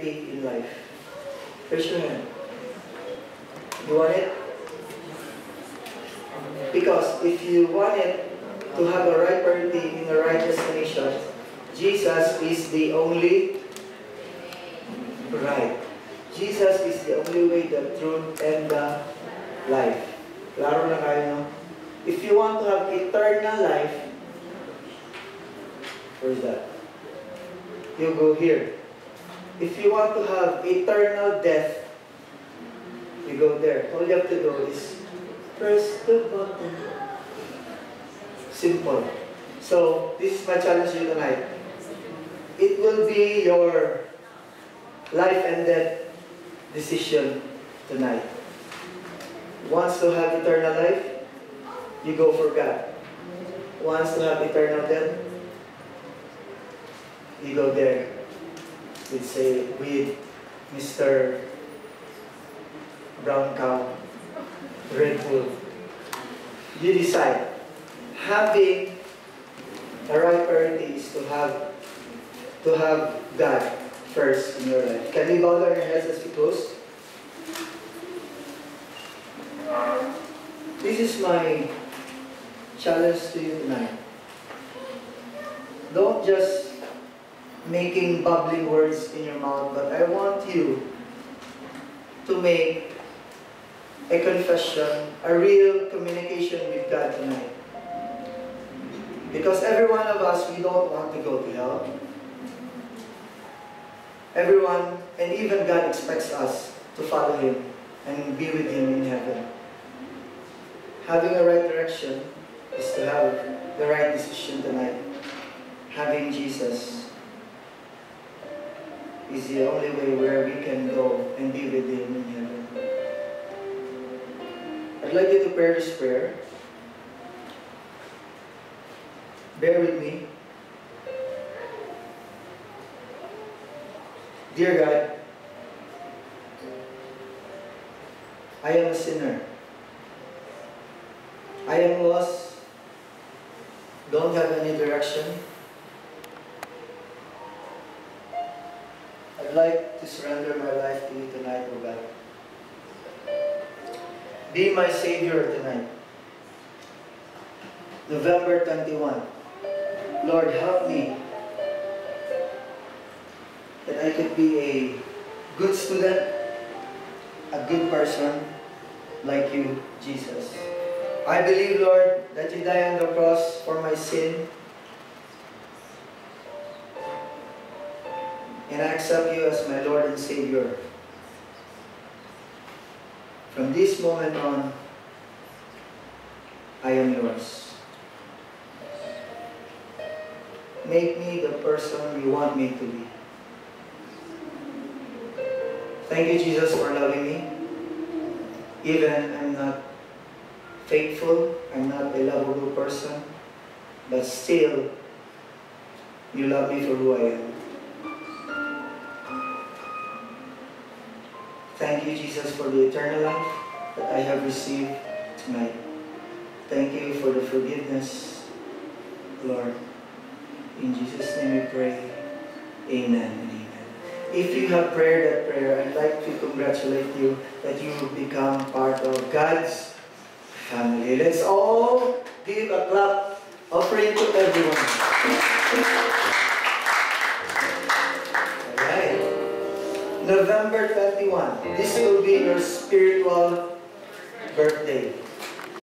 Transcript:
priority in life? Raise your hand. You want it? Because if you want it to have a right priority in the right destination, Jesus is the only right. Jesus is the only way, the truth, and the life. Klaro na kayo, no? If you want to have eternal life, where's that? You go here. If you want to have eternal death, you go there. All you have to do is press the button. Simple. So, this is my challenge to you tonight. It will be your life and death decision tonight. Wants to have eternal life, you go for God. Wants to have eternal death, you go there. With Mr. Brown Cow, Red Bull. You decide. Having the right priority is to have God first in your life. Can we bow down our heads as we close? This is my challenge to you tonight. Don't just making bubbling words in your mouth, but I want you to make a confession, a real communication with God tonight. Because every one of us, we don't want to go to hell. Everyone, and even God expects us to follow Him and be with Him in heaven. Having a right direction is to have the right decision tonight. Having Jesus is the only way where we can go and be with Him in heaven. I'd like you to pray this prayer. Bear with me. Dear God, I am a sinner. I am lost, don't have any direction. I'd like to surrender my life to you tonight, O God. Be my Savior tonight. November 21. Lord, help me that I could be a good student, a good person like you, Jesus. I believe, Lord, that you died on the cross for my sin. And I accept you as my Lord and Savior. From this moment on, I am yours. Make me the person you want me to be. Thank you, Jesus, for loving me. Even I'm not faithful, I'm not a lovable person, but still, you love me for who I am. Thank you, Jesus, for the eternal life that I have received tonight. Thank you for the forgiveness, Lord. In Jesus' name we pray. Amen and amen. If you have prayed that prayer, I'd like to congratulate you that you become part of God's family. Let's all give a clap offering to everyone. Alright. November 21. This will be your spiritual birthday.